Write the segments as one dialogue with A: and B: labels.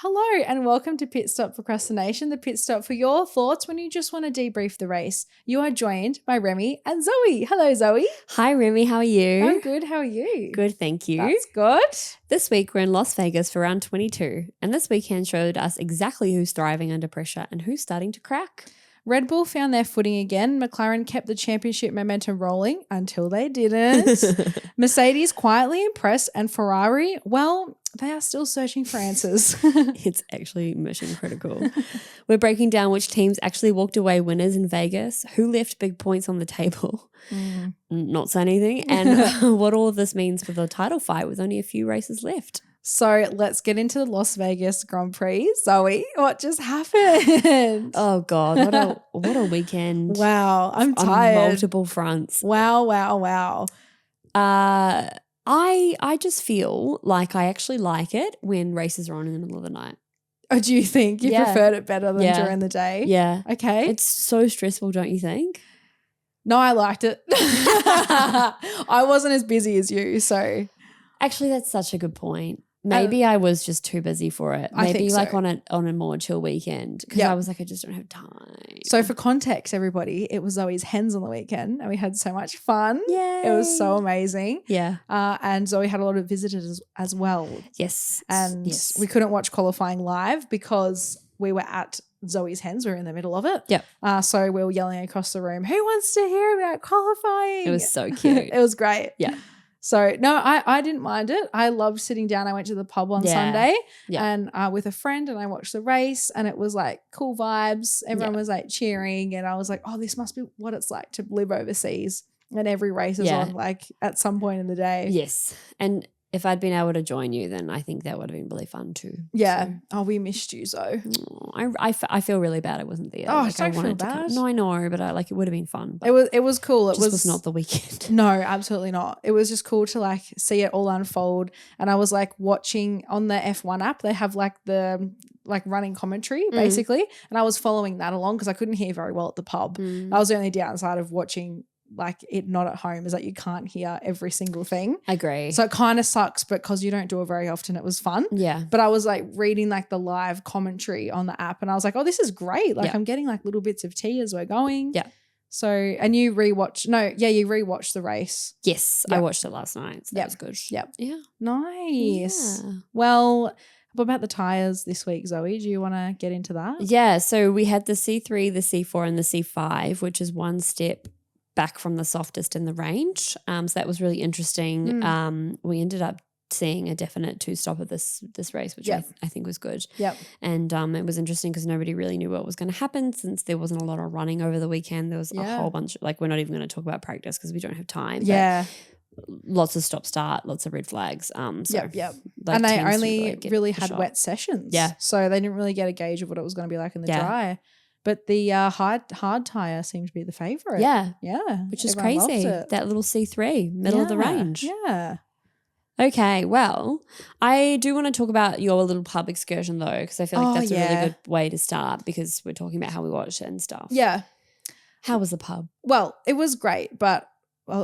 A: Hello and welcome to Pit Stop Procrastination, the pit stop for your thoughts when you just want to debrief the race. You are joined by Remy and Zoe. Hello, Zoe.
B: Hi, Remy. How are you?
A: I'm good. How are you?
B: Good, thank you.
A: That's good.
B: This week we're in Las Vegas for round 22, and this weekend showed us exactly who's thriving under pressure and who's starting to crack.
A: Red Bull found their footing again. McLaren kept the championship momentum rolling until they didn't. Mercedes quietly impressed, and Ferrari, well, they are still searching for answers.
B: It's actually mission critical. We're breaking down which teams actually walked away winners in Vegas, who left big points on the table, not say anything, and what all of this means for the title fight with only a few races left.
A: So let's get into the Las Vegas Grand Prix. Zoe, what just happened?
B: Oh God, what a weekend.
A: Wow, I'm
B: on
A: tired.
B: multiple fronts.
A: Wow.
B: I just feel like I actually like it when races are on in the middle of the night.
A: Oh, do you think you preferred it better than during the day?
B: Yeah.
A: Okay.
B: It's so stressful, don't you think?
A: No, I liked it. I wasn't as busy as you, so.
B: Actually, that's such a good point. Maybe I was just too busy for it.
A: I
B: Maybe
A: think
B: like
A: so.
B: on a more chill weekend because I was like, I just don't have time.
A: So for context, everybody, it was Zoe's hens on the weekend and we had so much fun.
B: Yay.
A: It was so amazing.
B: Yeah.
A: And Zoe had a lot of visitors as well.
B: Yes.
A: And we couldn't watch qualifying live because we were at Zoe's hens. We were in the middle of it.
B: Yep.
A: So we were yelling across the room, who wants to hear about qualifying?
B: It was so cute.
A: It was great.
B: Yeah.
A: So, no, I didn't mind it. I loved sitting down. I went to the pub on Sunday and with a friend and I watched the race and it was like cool vibes. Everyone was like cheering and I was like, oh, this must be what it's like to live overseas. And every race is on like at some point in the day.
B: Yes. And if I'd been able to join you, then I think that would have been really fun too.
A: Yeah.
B: So.
A: Oh, we missed you, Zoe.
B: I feel really bad I wasn't there.
A: Oh,
B: like,
A: don't
B: I wanted
A: feel
B: to
A: bad.
B: No, I know, but it would have been fun.
A: It was cool. It
B: was not the weekend.
A: No, absolutely not. It was just cool to like see it all unfold. And I was like watching on the F1 app. They have like the running commentary basically, and I was following that along because I couldn't hear very well at the pub. That was the only downside of watching like it not at home is that you can't hear every single thing.
B: I agree.
A: So it kind of sucks, but because you don't do it very often, it was fun.
B: Yeah.
A: But I was like reading like the live commentary on the app and I was like, oh, this is great. Like I'm getting like little bits of tea as we're going.
B: Yeah.
A: So, and you rewatched the race.
B: Yes.
A: Yep.
B: I watched it last night. So that was good.
A: Yep.
B: Yeah.
A: Nice.
B: Yeah.
A: Well, what about the tyres this week, Zoe? Do you want to get into that?
B: Yeah. So we had the C3, the C4 and the C5, which is one step back from the softest in the range. So that was really interesting. We ended up seeing a definite two-stop of this race, which I think was good.
A: Yep.
B: And it was interesting because nobody really knew what was going to happen since there wasn't a lot of running over the weekend. There was a whole bunch, like we're not even going to talk about practice because we don't have time.
A: Yeah.
B: Lots of stop-start, lots of red flags.
A: Yep.
B: Like,
A: and they only really had
B: shot.
A: wet sessions.
B: Yeah.
A: So they didn't really get a gauge of what it was going to be like in the dry. But the hard tyre seemed to be the favourite.
B: Yeah.
A: Yeah.
B: Which is
A: Everyone
B: crazy.
A: loved it.
B: That little C3, middle of the range.
A: Yeah.
B: Okay, well, I do want to talk about your little pub excursion though, because I feel like that's a really good way to start because we're talking about how we watched it and stuff.
A: Yeah.
B: How was the pub?
A: Well, it was great, but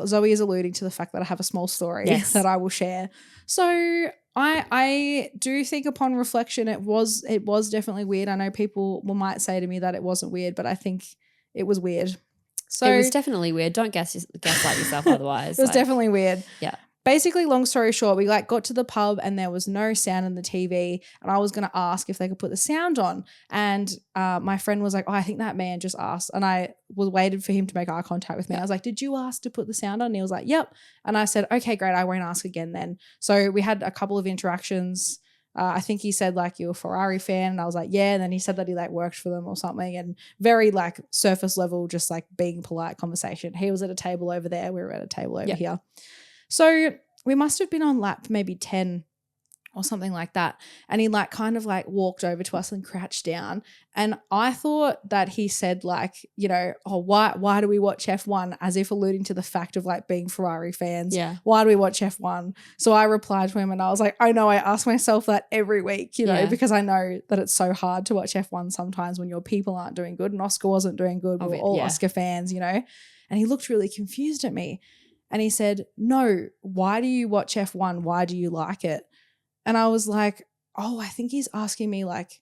A: Zoe is alluding to the fact that I have a small story that I will share. So I do think upon reflection it was definitely weird. I know people might say to me that it wasn't weird, but I think it was weird. So
B: it was definitely weird. Don't gaslight yourself otherwise.
A: It was definitely weird.
B: Yeah.
A: Basically, long story short, we got to the pub and there was no sound in the TV and I was going to ask if they could put the sound on. And my friend was like, oh, I think that man just asked. And I waited for him to make eye contact with me. I was like, did you ask to put the sound on? And he was like, yep. And I said, okay, great. I won't ask again then. So we had a couple of interactions. I think he said like, you're a Ferrari fan. And I was like, yeah. And then he said that he like worked for them or something and very like surface level, just like being polite conversation. He was at a table over there. We were at a table over here. So we must have been on lap maybe 10 or something like that. And he like kind of like walked over to us and crouched down. And I thought that he said like, you know, oh, why do we watch F1? As if alluding to the fact of like being Ferrari fans.
B: Yeah.
A: Why do we watch F1? So I replied to him and I was like, I know, I ask myself that every week, you know, because I know that it's so hard to watch F1 sometimes when your people aren't doing good. And Oscar wasn't doing good. We were all Oscar fans, you know. And he looked really confused at me. And he said, no, why do you watch F1? Why do you like it? And I was like, oh, I think he's asking me like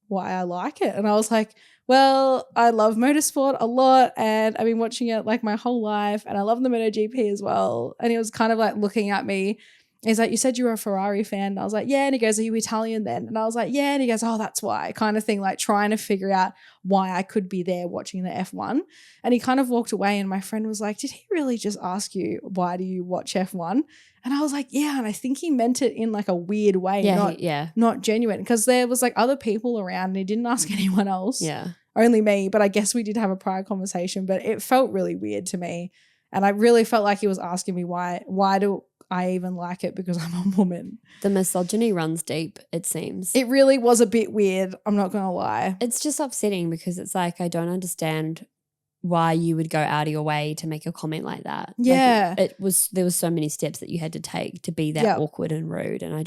A: why I like it. And I was like, well, I love motorsport a lot and I've been watching it like my whole life and I love the MotoGP as well. And he was kind of like looking at me. He's like, you said you were a Ferrari fan. And I was like, yeah. And he goes, are you Italian then? And I was like, yeah. And he goes, oh, that's why, kind of thing, like trying to figure out why I could be there watching the F1. And he kind of walked away and my friend was like, did he really just ask you, why do you watch F1? And I was like, yeah. And I think he meant it in like a weird way, not genuine. Because there was like other people around and he didn't ask anyone else.
B: Yeah.
A: Only me. But I guess we did have a prior conversation, but it felt really weird to me. And I really felt like he was asking me why do I even like it because I'm a woman.
B: The misogyny runs deep, it seems.
A: It really was a bit weird. I'm not going to lie.
B: It's just upsetting because it's like, I don't understand why you would go out of your way to make a comment like that.
A: Yeah.
B: Like there was so many steps that you had to take to be that awkward and rude. And I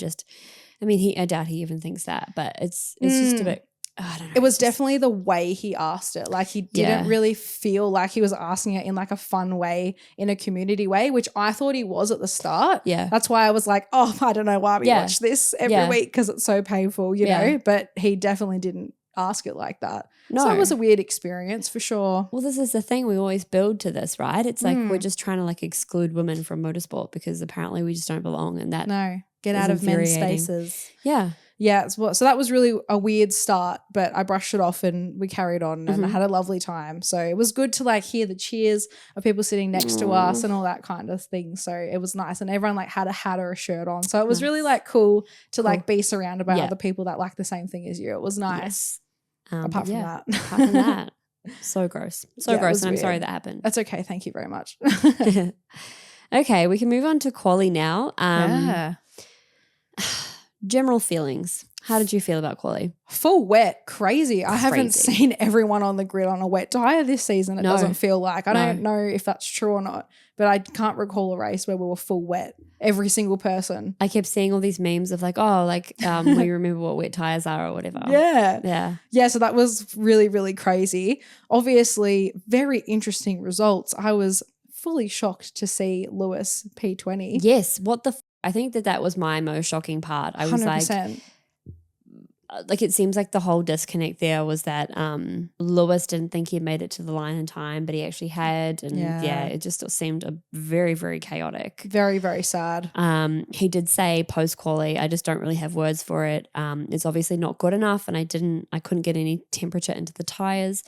B: doubt he even thinks that, but it's just a bit, I don't know.
A: It was definitely the way he asked it. Like he didn't really feel like he was asking it in like a fun way, in a community way, which I thought he was at the start.
B: Yeah.
A: That's why I was like, oh, I don't know why we watch this every week because it's so painful, you know, but he definitely didn't ask it like that. No. So it was a weird experience for sure.
B: Well, this is the thing. We always build to this, right? It's like we're just trying to like exclude women from motorsport because apparently we just don't belong and that.
A: No, get out of men's spaces.
B: Yeah.
A: Yeah, so that was really a weird start, but I brushed it off and we carried on and I had a lovely time. So it was good to like hear the cheers of people sitting next to us and all that kind of thing. So it was nice and everyone like had a hat or a shirt on. So it was really like cool to like be surrounded by other people that like the same thing as you. It was nice. Apart from that.
B: So gross. So gross. And I'm sorry that happened.
A: That's okay. Thank you very much.
B: Okay, we can move on to quali now. General feelings. How did you feel about quali?
A: Full wet, crazy. I haven't seen everyone on the grid on a wet tire this season. It doesn't feel like. I don't know if that's true or not, but I can't recall a race where we were full wet. Every single person.
B: I kept seeing all these memes of like, we remember what wet tires are or whatever.
A: Yeah, so that was really, really crazy. Obviously, very interesting results. I was fully shocked to see Lewis P20.
B: Yes, I think that was my most shocking part. I was 100%. Like it seems like the whole disconnect there was that Lewis didn't think he had made it to the line in time, but he actually had. And it just seemed very, very chaotic.
A: Very, very sad.
B: He did say post-quali, I just don't really have words for it. It's obviously not good enough and I couldn't get any temperature into the tires.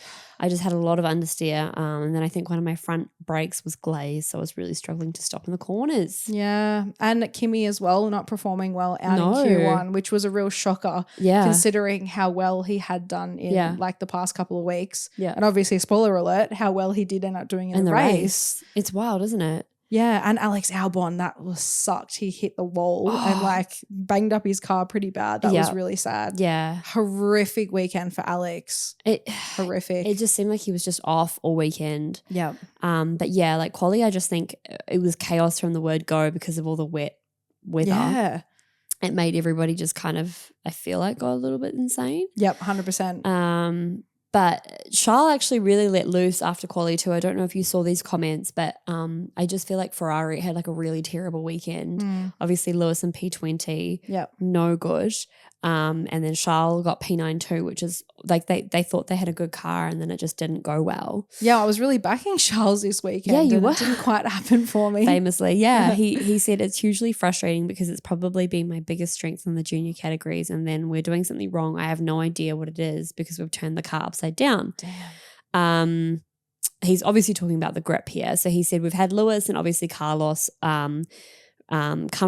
B: I just had a lot of understeer. And then I think one of my front brakes was glazed. So I was really struggling to stop in the corners.
A: Yeah. And Kimi as well, not performing well out in Q1, which was a real shocker.
B: Yeah.
A: Considering how well he had done in like the past couple of weeks.
B: Yeah.
A: And obviously, spoiler alert, how well he did end up doing in the race.
B: It's wild, isn't it?
A: Yeah. And Alex Albon, that was sucked. He hit the wall and like banged up his car pretty bad. That was really sad.
B: Yeah.
A: Horrific weekend for Alex. Horrific.
B: It just seemed like he was just off all weekend.
A: Yeah.
B: But yeah, like quali, I just think it was chaos from the word go because of all the wet weather.
A: Yeah.
B: It made everybody just kind of, I feel like, go a little bit insane.
A: Yep, 100%.
B: But Charles actually really let loose after quali too. I don't know if you saw these comments, but I just feel like Ferrari had like a really terrible weekend. Obviously Lewis and P20, no good. And then Charles got P9 too, which is like they thought they had a good car and then it just didn't go well.
A: Yeah, I was really backing Charles this weekend.
B: Yeah, you were.
A: It didn't quite happen for me.
B: Famously, yeah. He said it's hugely frustrating because it's probably been my biggest strength in the junior categories and then we're doing something wrong. I have no idea what it is because we've turned the car upside down.
A: Damn.
B: He's obviously talking about the grip here. So he said we've had Lewis and obviously Carlos come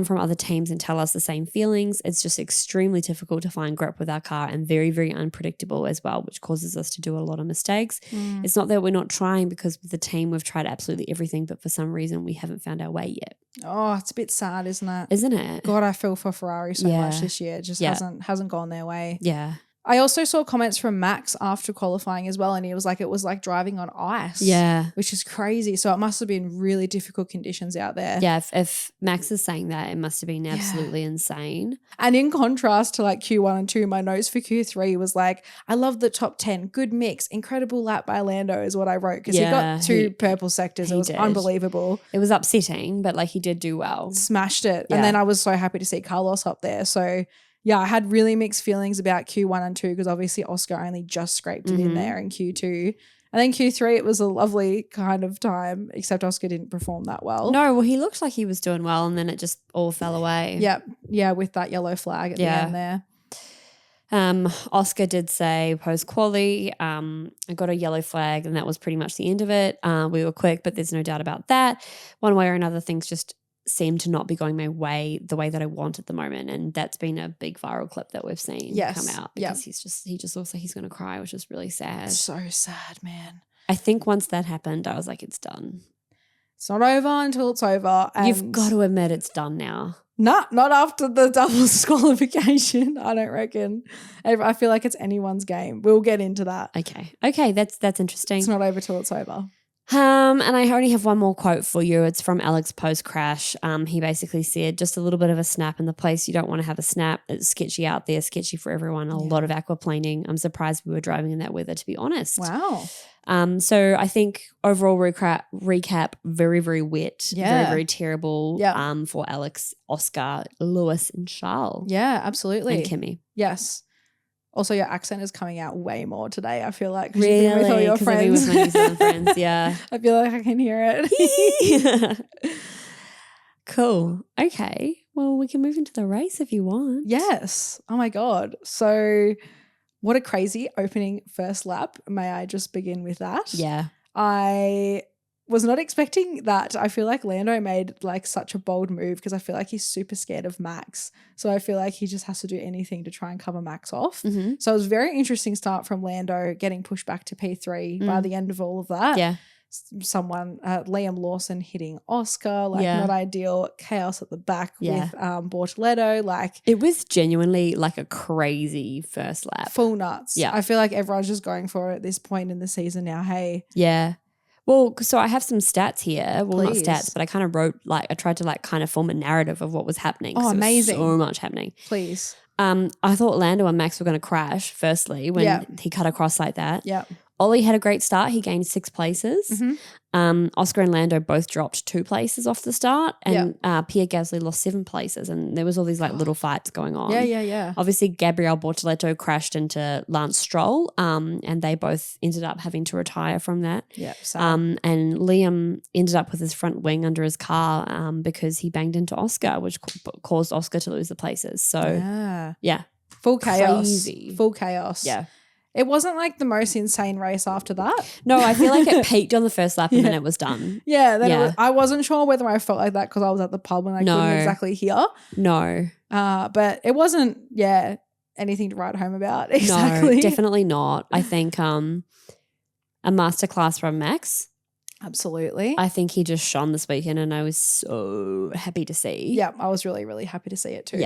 B: from other teams and tell us the same feelings. It's just extremely difficult to find grip with our car and very, very unpredictable as well, which causes us to do a lot of mistakes. It's not that we're not trying because with the team we've tried absolutely everything, but for some reason we haven't found our way yet.
A: Oh, it's a bit sad, isn't it?
B: Isn't it?
A: God, I feel for Ferrari so much this year. It just hasn't gone their way.
B: Yeah.
A: I also saw comments from Max after qualifying as well, and he was like, it was like driving on ice.
B: Yeah.
A: Which is crazy. So it must have been really difficult conditions out there.
B: Yeah, if Max is saying that, it must have been absolutely insane.
A: And in contrast to like Q1 and 2, my notes for Q3 was like, I love the top 10, good mix, incredible lap by Lando is what I wrote because he got 2 purple sectors. It was unbelievable.
B: It was upsetting, but like he did do well.
A: Smashed it. Yeah. And then I was so happy to see Carlos up there. So Yeah, I had really mixed feelings about Q1 and 2 because obviously Oscar only just scraped it in there in Q2. And then Q3, it was a lovely kind of time, except Oscar didn't perform that well.
B: No, well, he looked like he was doing well and then it just all fell away.
A: Yep. Yeah, with that yellow flag at the end there.
B: Oscar did say post-quali, I got a yellow flag and that was pretty much the end of it. We were quick, but there's no doubt about that. One way or another, things just seem to not be going my way the way that I want at the moment. And that's been a big viral clip that we've seen come out because he just looks like he's going to cry, which is really sad.
A: So sad, man.
B: I think once that happened, I was like, it's done.
A: It's not over until it's over. And
B: you've got to admit it's done now.
A: Not after the double disqualification, I don't reckon. I feel like it's anyone's game. We'll get into that.
B: Okay, that's interesting.
A: It's not over till it's over.
B: And I only have one more quote for you. It's from Alex post-crash. He basically said, just a little bit of a snap in the place you don't want to have a snap. It's sketchy out there, sketchy for everyone. A lot of aquaplaning. I'm surprised we were driving in that weather, to be honest.
A: Wow.
B: So I think overall recap very, very wet. Very, very terrible for Alex, Oscar, Lewis and Charles.
A: Yeah, absolutely.
B: And Kimmy.
A: Yes. Also, your accent is coming out way more today, I feel like.
B: Really?
A: With all your friends.
B: I've been with my New Zealand friends, yeah.
A: I feel like I can hear it.
B: Cool. Okay. Well, we can move into the race if you want.
A: Yes. Oh, my God. So what a crazy opening first lap. May I just begin with that?
B: Yeah.
A: I was not expecting that. I feel like Lando made like such a bold move because I feel like he's super scared of Max. So I feel like he just has to do anything to try and cover Max off. So it was a very interesting start from Lando getting pushed back to P3 by the end of all of that.
B: Yeah.
A: Someone, Liam Lawson hitting Oscar, not ideal. Chaos at the back with Bortoletto. Like
B: it was genuinely like a crazy first lap.
A: Full nuts.
B: Yeah.
A: I feel like everyone's just going for it at this point in the season now. Hey.
B: Yeah. Well, so I have some stats here. Well,
A: Please.
B: not stats, but I kind of wrote I tried to kind of form a narrative of what was happening.
A: Oh, amazing.
B: So much happening.
A: Please.
B: I thought Lando and Max were going to crash firstly when he cut across like that.
A: Yeah.
B: Ollie had a great start. He gained 6 places. Oscar and Lando both dropped 2 places off the start and Pierre Gasly lost 7 places and there was all these little fights going on.
A: Yeah.
B: Obviously, Gabriel Bortoletto crashed into Lance Stroll and they both ended up having to retire from that.
A: Yeah.
B: And Liam ended up with his front wing under his car because he banged into Oscar, which caused Oscar to lose the places. So, yeah.
A: Full chaos.
B: Crazy.
A: Full chaos.
B: Yeah.
A: It wasn't like the most insane race after that.
B: No, I feel like it peaked on the first lap and then it was done.
A: Yeah. I wasn't sure whether I felt like that because I was at the pub and I couldn't exactly hear.
B: No.
A: But it wasn't, anything to write home about. Exactly.
B: No, definitely not. I think a masterclass from Max.
A: Absolutely.
B: I think he just shone this weekend and I was so happy to see.
A: Yeah, I was really, really happy to see it too.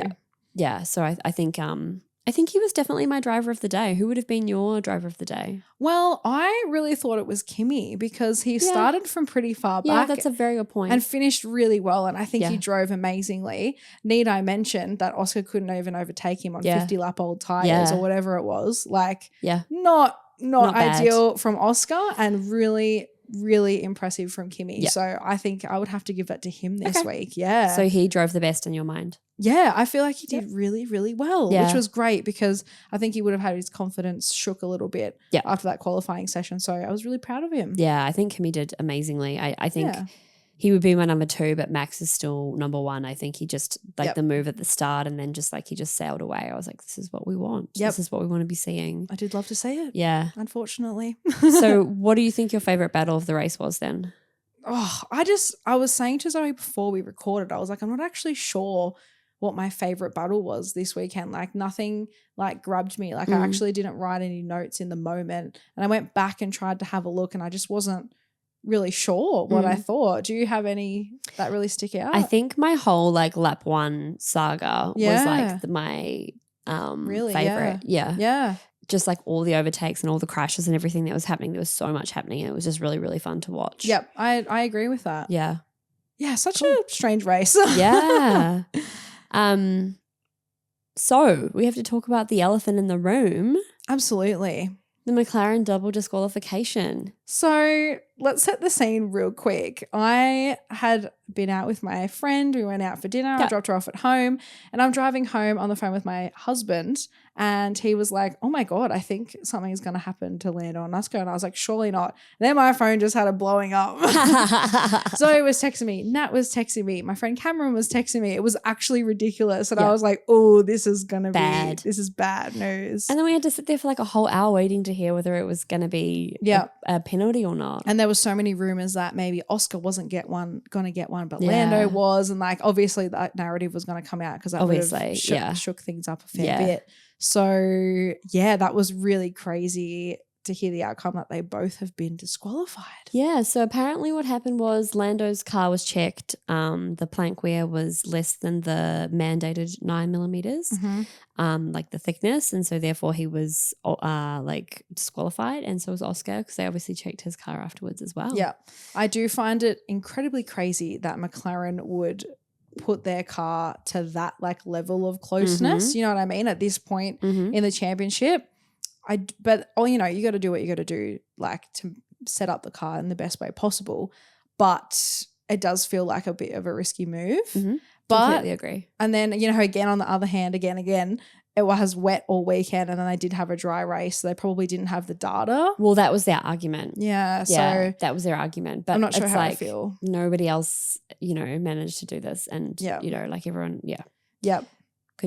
B: Yeah. So I think he was definitely my driver of the day. Who would have been your driver of the day?
A: Well, I really thought it was Kimmy because he started from pretty far back.
B: Yeah, that's a very good point.
A: And finished really well. And I think he drove amazingly. Need I mention that Oscar couldn't even overtake him on 50-lap-old tyres or whatever it was. Not ideal from Oscar and really, really impressive from Kimmy.
B: Yeah.
A: So I think I would have to give that to him this week. Yeah.
B: So he drove the best in your mind?
A: Yeah, I feel like he did really, really well, which was great because I think he would have had his confidence shook a little bit after that qualifying session. So I was really proud of him.
B: Yeah, I think Kimmy did amazingly. I think he would be my number 2, but Max is still number 1. I think he just the move at the start and then just he just sailed away. I was like, this is what we want. This is what we want to be seeing.
A: I did love to see it.
B: Yeah.
A: Unfortunately.
B: So what do you think your favourite battle of the race was then?
A: Oh, I was saying to Zoe before we recorded, I was like, I'm not actually sure what my favorite battle was this weekend. Nothing grabbed me. I actually didn't write any notes in the moment. And I went back and tried to have a look and I just wasn't really sure what I thought. Do you have any that really stick out?
B: I think my whole lap 1 saga was my
A: really
B: favorite.
A: Yeah.
B: Just all the overtakes and all the crashes and everything that was happening. There was so much happening and it was just really, really fun to watch.
A: Yep. I agree with that.
B: Yeah.
A: Yeah. Such a strange race.
B: Yeah. So we have to talk about the elephant in the room.
A: Absolutely.
B: The McLaren double disqualification.
A: So let's set the scene real quick. I had been out with my friend. We went out for dinner. I dropped her off at home and I'm driving home on the phone with my husband and he was like, oh my God, I think something is going to happen to Lando and Oscar. And I was like, surely not. And then my phone just had a blowing up. Zoe was texting me. Nat was texting me. My friend Cameron was texting me. It was actually ridiculous. And I was like, oh, this is going to be, this is bad news.
B: And then we had to sit there for like a whole hour waiting to hear whether it was going to be a penalty or not.
A: And there was so many rumors that maybe Oscar wasn't going to get one, but Lando was. And like, obviously that narrative was going to come out because that would have shook things up a fair bit. So yeah, that was really crazy to hear the outcome that they both have been disqualified.
B: Yeah, so apparently what happened was Lando's car was checked. The plank wear was less than the mandated 9 millimeters, like the thickness, and so therefore he was like disqualified, and so was Oscar because they obviously checked his car afterwards as well.
A: Yeah, I do find it incredibly crazy that McLaren would put their car to that like level of closeness. You know what I mean? At this point in the championship. But you know, you got to do what you got to do, like to set up the car in the best way possible. But it does feel like a bit of a risky move. But
B: completely agree.
A: And then, you know, again, on the other hand, again, it was wet all weekend and then they did have a dry race. So they probably didn't have the data.
B: Well, that was their argument.
A: Yeah.
B: So that was their argument. But
A: I'm not sure
B: it's
A: how
B: like
A: I feel.
B: Nobody else, you know, managed to do this. And, you know, like everyone,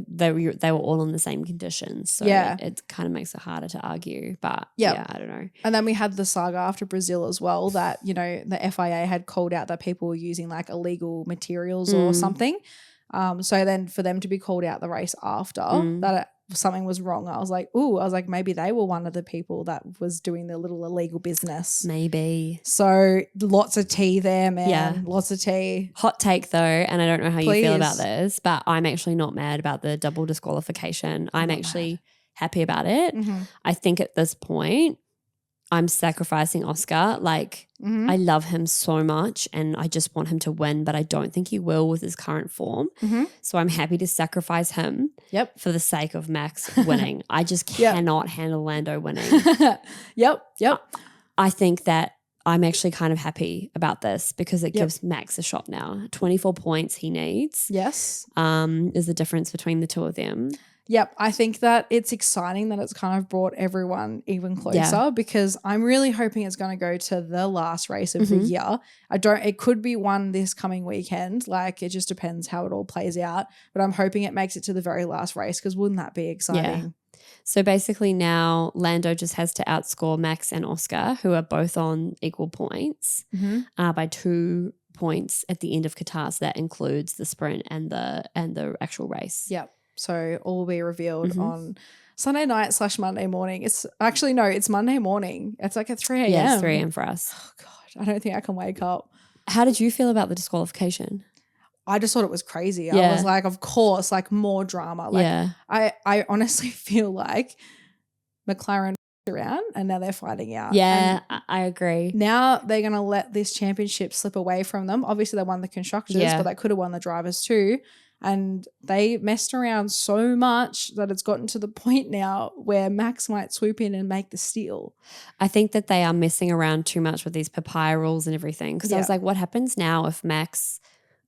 B: they were all in the same conditions. So it kind of makes it harder to argue. But yeah, I don't know.
A: And then we had the saga after Brazil as well that, you know, the FIA had called out that people were using like illegal materials or something. So then for them to be called out the race after that something was wrong, I was like, maybe they were one of the people that was doing the little illegal business.
B: Maybe.
A: So lots of tea there, man. Yeah. Lots of tea.
B: Hot take though, and I don't know how you feel about this, but I'm actually not mad about the double disqualification. I'm actually happy about it. I think at this point, I'm sacrificing Oscar. Like, I love him so much and I just want him to win, but I don't think he will with his current form. So I'm happy to sacrifice him for the sake of Max winning. I just cannot handle Lando winning. I think that I'm actually kind of happy about this because it gives Max a shot now. 24 points he needs.
A: Yes.
B: Is the difference between the two of them.
A: Yep, I think that it's exciting that it's kind of brought everyone even closer because I'm really hoping it's going to go to the last race of the year. It could be one this coming weekend. Like it just depends how it all plays out. But I'm hoping it makes it to the very last race because wouldn't that be exciting?
B: Yeah. So basically now Lando just has to outscore Max and Oscar, who are both on equal points by 2 points at the end of Qatar. So that includes the sprint and the actual race.
A: Yep. So all will be revealed on Sunday night / Monday morning. It's actually, no, it's Monday morning. It's like at 3 a.m.
B: Yeah, it's 3 a.m. for us.
A: Oh, God. I don't think I can wake up.
B: How did you feel about the disqualification?
A: I just thought it was crazy. Yeah. I was like, of course, like more drama. Like I honestly feel like McLaren around and now they're fighting out.
B: Yeah, I agree.
A: Now they're going to let this championship slip away from them. Obviously they won the constructors, but they could have won the drivers too. And they messed around so much that it's gotten to the point now where Max might swoop in and make the steal.
B: I think that they are messing around too much with these papaya rules and everything. Because I was like, what happens now if Max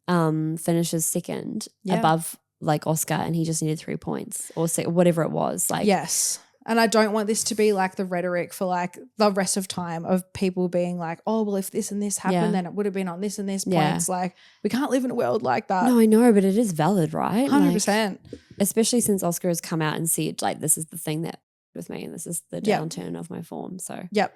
B: finishes second above like Oscar and he just needed 3 points or whatever it was? Like,
A: yes. And I don't want this to be like the rhetoric for like the rest of time of people being like, oh, well, if this and this happened, then it would have been on this and this points. Like we can't live in a world like that.
B: No, I know, but it is valid, right?
A: 100%.
B: Like, especially since Oscar has come out and said like, this is the thing that with me and this is the downturn of my form. So yeah,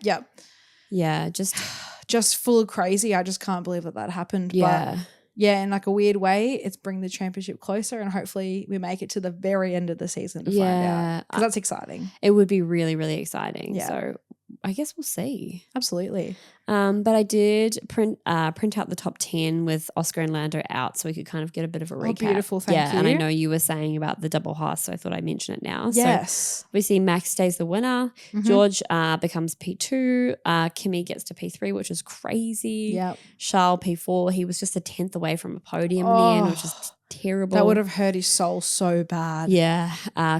B: just full of crazy. I just can't believe that happened. Yeah.
A: But yeah, in like a weird way, it's bringing the championship closer and hopefully we make it to the very end of the season to find out because that's exciting.
B: It would be really, really exciting.
A: Yeah.
B: So I guess we'll see.
A: Absolutely.
B: But I did print out the top 10 with Oscar and Lando out so we could kind of get a bit of a recap.
A: Oh, beautiful. Thank you.
B: And I know you were saying about the double Haas, so I thought I'd mention it now.
A: Yes.
B: So we see Max stays the winner. George becomes P2. Kimi gets to P3, which is crazy.
A: Yep.
B: Charles P4. He was just a 10th away from a podium in the end, which is terrible.
A: That would have hurt his soul so bad.
B: Yeah.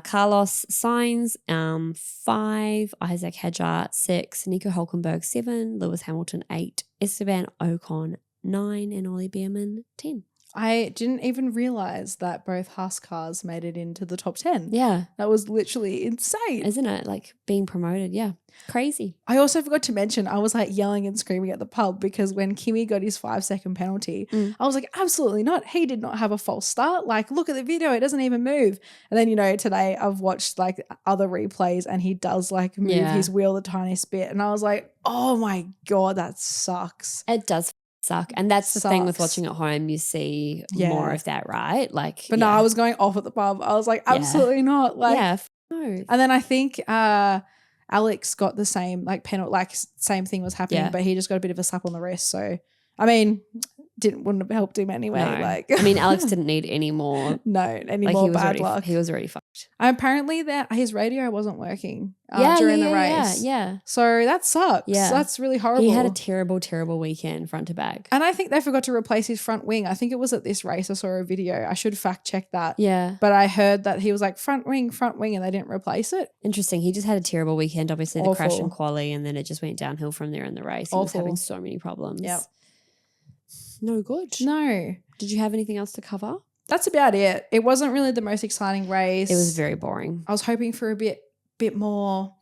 B: Carlos Sainz, 5. Isaac Hadjar, 6. Nico Hulkenberg, 7. Lewis Hamilton, 8. Esteban Ocon, 9. And Ollie Behrman, 10.
A: I didn't even realize that both Haas cars made it into the top 10.
B: Yeah.
A: That was literally insane.
B: Isn't it? Like being promoted. Yeah. Crazy.
A: I also forgot to mention, I was like yelling and screaming at the pub because when Kimi got his 5-second penalty, I was like, absolutely not. He did not have a false start. Like, look at the video. It doesn't even move. And then, you know, today I've watched like other replays and he does like move his wheel the tiniest bit. And I was like, oh my God, that sucks.
B: It does suck. And that's the thing with
A: Sucks.
B: watching at home. You see more of that, right? Like,
A: But no, I was going off at the pub. I was like, absolutely not. Like,
B: no.
A: And then I think Alex got the same like penalty, like same thing was happening, but he just got a bit of a slap on the wrist. So I mean, wouldn't have helped him anyway.
B: No.
A: Like,
B: I mean, Alex didn't need any more.
A: More bad luck.
B: He was already fucked.
A: Apparently that his radio wasn't working during the race.
B: Yeah.
A: So that sucks.
B: Yeah.
A: That's really horrible.
B: He had a terrible, terrible weekend front to back.
A: And I think they forgot to replace his front wing. I think it was at this race. I saw a video. I should fact check that.
B: Yeah.
A: But I heard that he was like front wing, and they didn't replace it.
B: Interesting. He just had a terrible weekend. Obviously, the crash in quali, and then it just went downhill from there in the race. He was having so many problems.
A: Yep.
B: No good.
A: No.
B: Did you have anything else to cover?
A: That's about it. It wasn't really the most exciting race.
B: It was very boring.
A: I was hoping for a bit more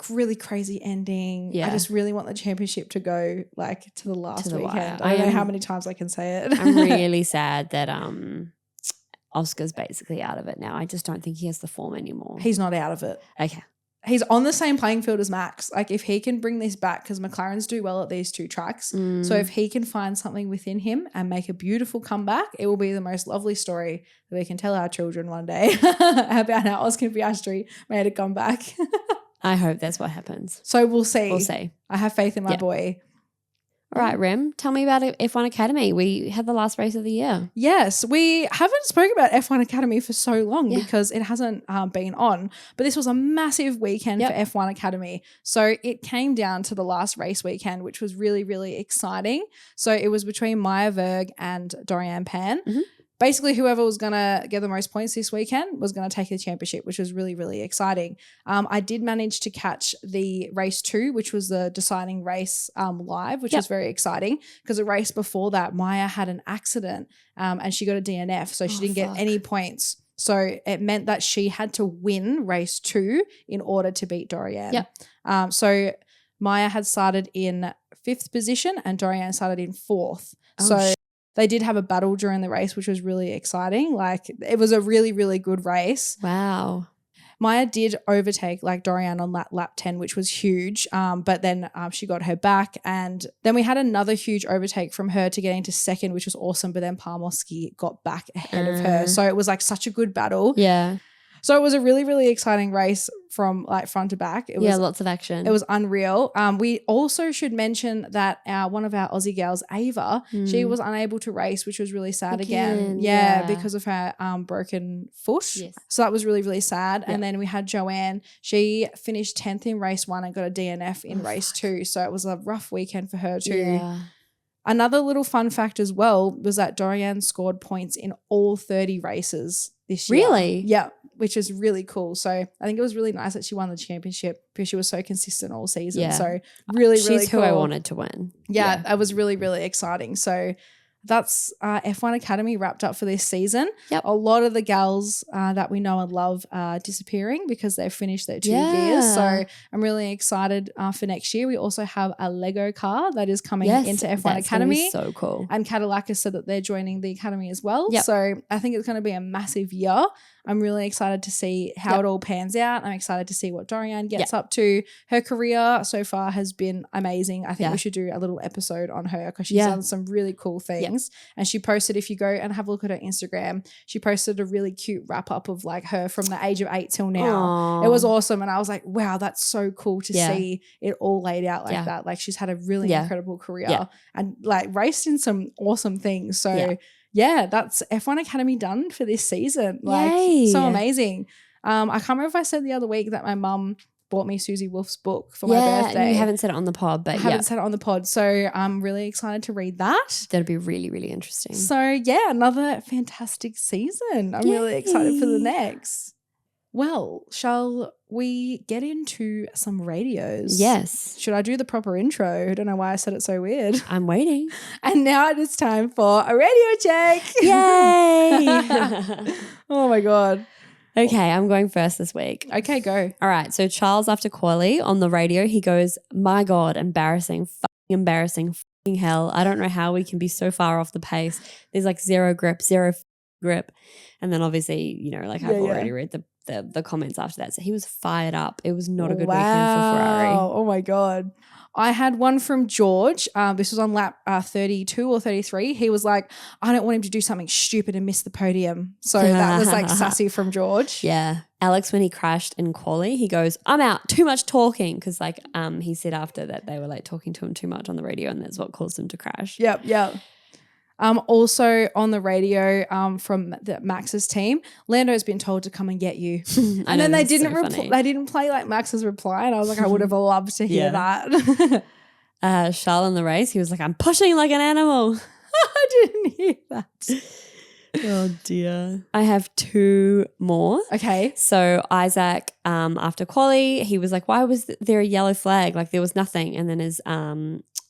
A: really crazy ending.
B: Yeah.
A: I just really want the championship to go like to the last weekend.
B: wire.
A: I don't know how many times I can say it.
B: I'm really sad that Oscar's basically out of it now. I just don't think he has the form anymore.
A: He's not out of it.
B: Okay.
A: He's on the same playing field as Max. Like if he can bring this back, because McLarens do well at these two tracks. So if he can find something within him and make a beautiful comeback, it will be the most lovely story that we can tell our children one day about how Oscar Piastri made a comeback.
B: I hope that's what happens.
A: So we'll see.
B: We'll see.
A: I have faith in my boy.
B: All right, Rem, tell me about F1 Academy. We had the last race of the year.
A: Yes, we haven't spoken about F1 Academy for so long because it hasn't been on. But this was a massive weekend for F1 Academy. So it came down to the last race weekend, which was really, really exciting. So it was between Maya Berg and Dorian Pan. Basically, whoever was going to get the most points this weekend was going to take the championship, which was really, really exciting. I did manage to catch the race 2, which was the deciding race live, which was very exciting because the race before that, Maya had an accident and she got a DNF, so she didn't get any points. So it meant that she had to win race 2 in order to beat Dorian. So Maya had started in 5th position and Dorian started in 4th. They did have a battle during the race, which was really exciting. Like it was a really, really good race.
B: Wow.
A: Maya did overtake like Dorian on lap 10, which was huge. But then she got her back. And then we had another huge overtake from her to getting to 2nd, which was awesome. But then Palmowski got back ahead of her. So it was like such a good battle.
B: Yeah.
A: So it was a really, really exciting race from like front to back. It was,
B: lots of action.
A: It was unreal. We also should mention that one of our Aussie girls, Ava, she was unable to race, which was really sad again. Yeah, because of her broken foot.
B: Yes.
A: So that was really, really sad. And then we had Joanne. She finished 10th in race 1 and got a DNF in race 2. So it was a rough weekend for her too.
B: Yeah.
A: Another little fun fact as well was that Dorian scored points in all 30 races this year.
B: Really?
A: Yeah, which is really cool. So I think it was really nice that she won the championship because she was so consistent all season.
B: Yeah.
A: So really,
B: She's
A: really cool.
B: who I wanted to win.
A: Yeah, that was really, really exciting. So that's F1 Academy wrapped up for this season.
B: Yep.
A: A lot of the gals that we know and love are disappearing because they've finished their 2 years. So I'm really excited for next year. We also have a Lego car that is coming into F1 Academy.
B: So cool.
A: And Cadillac has said that they're joining the academy as well.
B: Yep.
A: So I think it's going to be a massive year. I'm really excited to see how it all pans out. I'm excited to see what Dorian gets up to. Her career so far has been amazing. I think we should do a little episode on her because she's done some really cool things. And she posted, if you go and have a look at her Instagram, she posted a really cute wrap up of like her from the age of 8 till now.
B: Aww.
A: It was awesome. And I was like, wow, that's so cool to see it all laid out like that. Like she's had a really incredible career and like raced in some awesome things. So yeah, that's F1 Academy done for this season. Like so amazing. I can't remember if I said the other week that my mum bought me Susie Wolf's book for my birthday.
B: And you haven't said it on the pod, but
A: I haven't said it on the pod. So I'm really excited to read that.
B: That'd be really, really interesting.
A: So yeah, another fantastic season. I'm really excited for the next. Well, shall we get into some radios?
B: Yes.
A: Should I do the proper intro? I don't know why I said it so weird.
B: I'm waiting.
A: And now it is time for a radio check.
B: Yay!
A: Oh my God.
B: Okay, I'm going first this week.
A: Okay, go.
B: All right, so Charles after quali on the radio, he goes, my God, embarrassing, fucking hell. I don't know how we can be so far off the pace. There's like zero grip. And then obviously, you know, like I've already read the comments after that. So he was fired up. It was not a good weekend for Ferrari.
A: Oh my God. I had one from George. This was on lap 32 or 33. He was like, I don't want him to do something stupid and miss the podium. So that was like sassy from George.
B: Yeah. Alex, when he crashed in quali, he goes, I'm out, too much talking. Because like he said after that they were like talking to him too much on the radio and that's what caused him to crash.
A: Yep. Also on the radio from Max's team, Lando's been told to come and get you. And then they didn't play like Max's reply. And I was like, I would have loved to hear that.
B: Charles in the race, he was like, I'm pushing like an animal.
A: I didn't hear that.
B: Oh dear. I have two more.
A: Okay.
B: So Isaac, after quali, he was like, why was there a yellow flag? Like there was nothing. And then his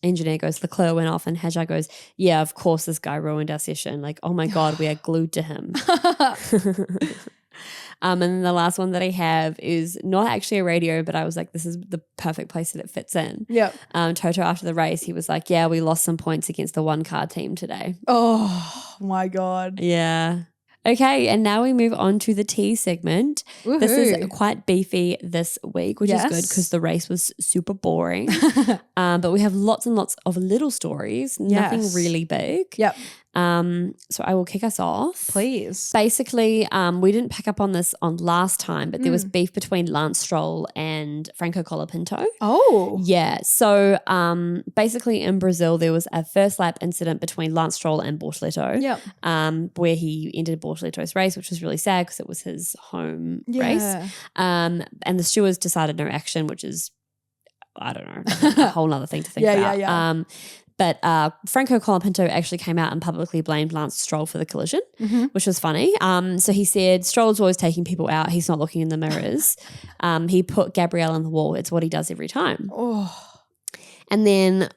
B: engineer goes, Leclerc went off and Hajar goes, yeah, of course this guy ruined our session. Like, oh my God, we are glued to him. And then the last one that I have is not actually a radio, but I was like, this is the perfect place that it fits in.
A: Yep.
B: Toto after the race, he was like, yeah, we lost some points against the one car team today.
A: Oh my God.
B: Yeah. Okay, and now we move on to the T segment.
A: Woohoo.
B: This is quite beefy this week, which is good because the race was super boring. But we have lots and lots of little stories, nothing really big.
A: Yep.
B: So I will kick us off.
A: Please.
B: Basically, we didn't pick up on this on last time, but there was beef between Lance Stroll and Franco Colapinto.
A: Oh.
B: Yeah. So basically in Brazil, there was a first lap incident between Lance Stroll and Bortoleto.
A: Yep.
B: Where he ended Bortoleto's race, which was really sad because it was his home race. And the stewards decided no action, which is, I don't know, a whole other thing to think about.
A: Yeah.
B: But Franco Colapinto actually came out and publicly blamed Lance Stroll for the collision, which was funny. So he said, Stroll's always taking people out. He's not looking in the mirrors. He put Gabrielle on the wall. It's what he does every time.
A: Oh.
B: And then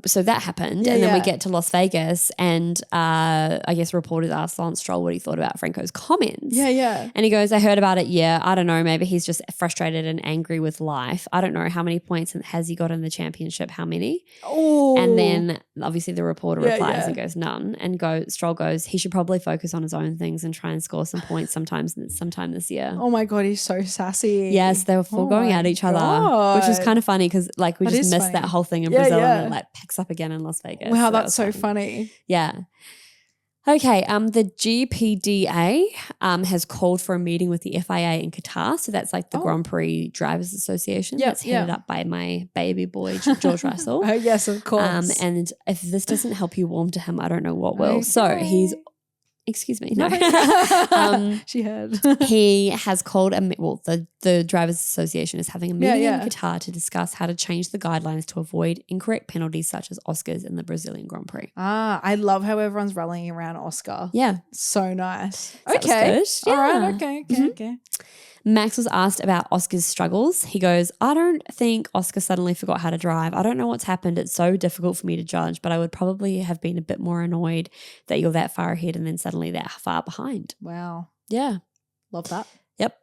B: so that happened, and then we get to Las Vegas, and I guess reporters asked Lance Stroll what he thought about Franco's comments.
A: Yeah.
B: And he goes, I heard about it. Yeah, I don't know. Maybe he's just frustrated and angry with life. I don't know how many points has he got in the championship. How many?
A: Oh.
B: And then obviously the reporter replies and goes none. And Stroll goes, he should probably focus on his own things and try and score some points sometime this year.
A: Oh my God, he's so sassy.
B: Yes, they were full going at each other, which was kind of funny because like we just missed that whole thing in Brazil and it like picks up again in Las Vegas.
A: Wow, that's so funny.
B: Yeah. Okay, the GPDA has called for a meeting with the FIA in Qatar. So that's like the Grand Prix Drivers Association. That's headed up by my baby boy, George Russell.
A: Oh, yes, of course.
B: And if this doesn't help you warm to him, I don't know what will. Okay. So he's... Excuse me. No.
A: She heard.
B: He has called the Drivers Association is having a meeting in Qatar to discuss how to change the guidelines to avoid incorrect penalties such as Oscars in the Brazilian Grand Prix.
A: I love how everyone's rallying around Oscar.
B: Yeah.
A: So nice.
B: So
A: okay.
B: Yeah.
A: All right. Okay.
B: Max was asked about Oscar's struggles. He goes, I don't think Oscar suddenly forgot how to drive. I don't know what's happened. It's so difficult for me to judge, but I would probably have been a bit more annoyed that you're that far ahead and then suddenly that far behind.
A: Wow.
B: Yeah.
A: Love that.
B: Yep.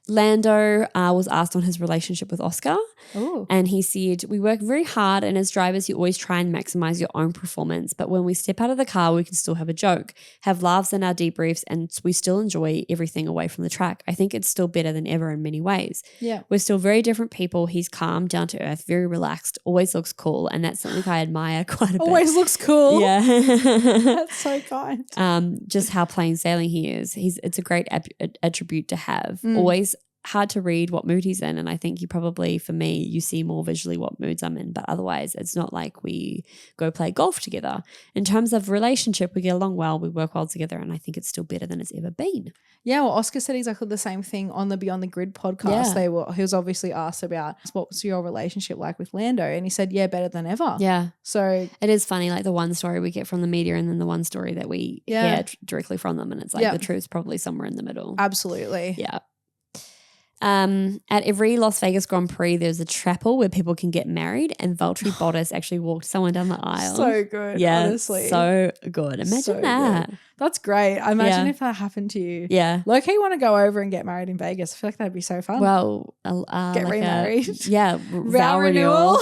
B: Lando was asked on his relationship with Oscar.
A: Ooh.
B: And he said, we work very hard and as drivers you always try and maximize your own performance, but when we step out of the car we can still have a joke, have laughs in our debriefs, and we still enjoy everything away from the track. I think it's still better than ever in many ways.
A: Yeah.
B: We're still very different people. He's calm, down to earth, very relaxed, always looks cool, and that's something I admire quite a bit.
A: Always looks cool.
B: Yeah.
A: That's so kind.
B: Just how plain sailing he is. It's a great attribute to have. Always hard to read what mood he's in. And I think you probably, for me, you see more visually what moods I'm in. But otherwise, it's not like we go play golf together. In terms of relationship, we get along well, we work well together, and I think it's still better than it's ever been.
A: Yeah, well, Oscar said exactly the same thing on the Beyond the Grid podcast.
B: Yeah.
A: He was obviously asked about what was your relationship like with Lando, and he said, yeah, better than ever.
B: Yeah.
A: So
B: it is funny, like the one story we get from the media and then the one story that we hear directly from them, and it's like the truth's probably somewhere in the middle.
A: Absolutely.
B: Yeah. At every Las Vegas Grand Prix, there's a chapel where people can get married, and Valtteri Bottas actually walked someone down the aisle.
A: So good, honestly.
B: So good. Imagine that.
A: Good. That's great. I imagine if that happened to you.
B: Yeah.
A: Low-key want to go over and get married in Vegas. I feel like that'd be so fun.
B: Well,
A: get remarried.
B: Vow renewal.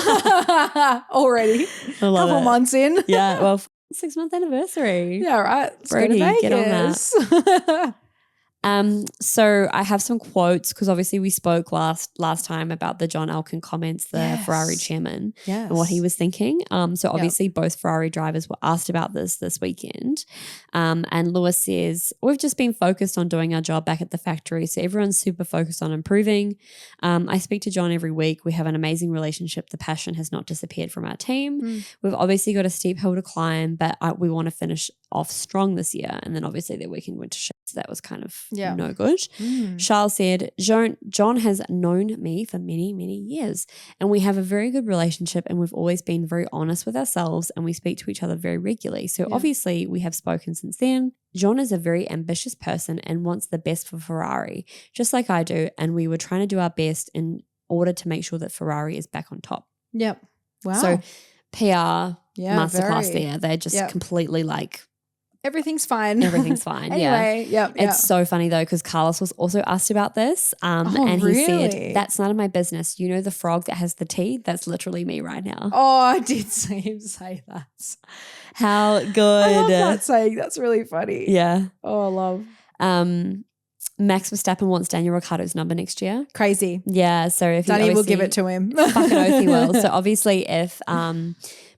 A: Already. Couple months in.
B: Yeah, well, 6-month anniversary.
A: Yeah, right. Let's
B: Brody,
A: go to
B: get on
A: Vegas.
B: So I have some quotes because obviously we spoke last time about the John Elkann comments, the Ferrari chairman, and what he was thinking. So obviously both Ferrari drivers were asked about this weekend. And Lewis says, we've just been focused on doing our job back at the factory. So everyone's super focused on improving. I speak to John every week. We have an amazing relationship. The passion has not disappeared from our team. We've obviously got a steep hill to climb, but we want to finish off strong this year. And then obviously they're working winter shifts. So that was kind of no good. Charles said, John has known me for many, many years, and we have a very good relationship, and we've always been very honest with ourselves, and we speak to each other very regularly. So obviously we have spoken since then. John is a very ambitious person and wants the best for Ferrari, just like I do, and we were trying to do our best in order to make sure that Ferrari is back on top.
A: Yep. Wow.
B: So PR masterclass there. They're just completely like,
A: everything's fine.
B: Everything's fine.
A: Anyway,
B: It's so funny though, because Carlos was also asked about this. And he said, that's none of my business. You know the frog that has the tea? That's literally me right now.
A: Oh, I did see him say that.
B: How good.
A: I love that saying. That's really funny.
B: Yeah.
A: Oh, I love.
B: Max Verstappen wants Daniel Ricciardo's number next year.
A: Crazy.
B: Yeah. So if
A: Danny will give it to him.
B: Fucking oath he will. So obviously if